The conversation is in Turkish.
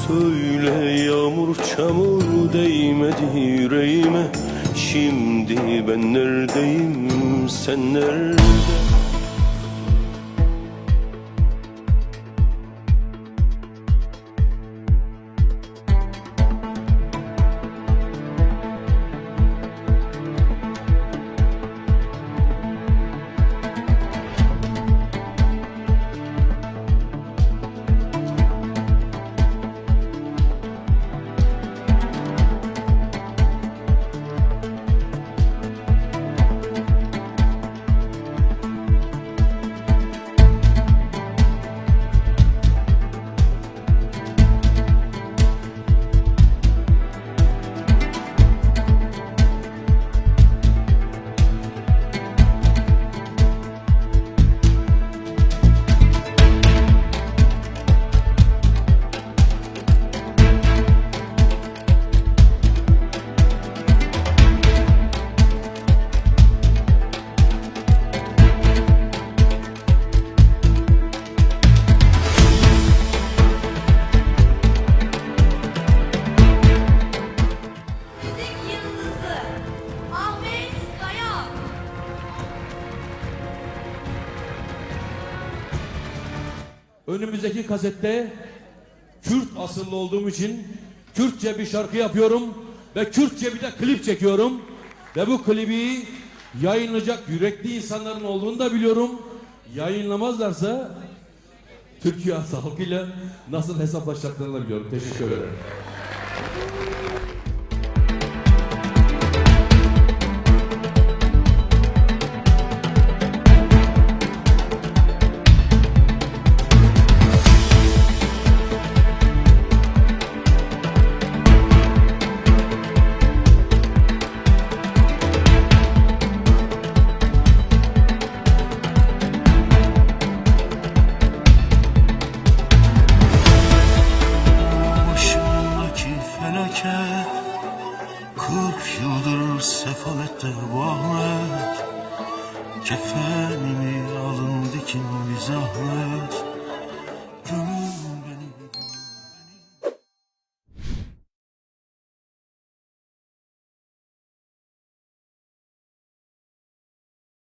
Söyle yağmur çamur değmedi yüreğime. Şimdi ben neredeyim, sen nerede? Önümüzdeki kasette Kürt asıllı olduğum için Kürtçe bir şarkı yapıyorum ve Kürtçe bir de klip çekiyorum. Ve bu klibi yayınlayacak yürekli insanların olduğunu da biliyorum. Yayınlamazlarsa Türkiye halkıyla nasıl hesaplaşacaklarını da biliyorum. Teşekkür ederim. Felaket 40 yıldır sefalette bu Ahmet. Kefenimi alın dikin bir zahmet.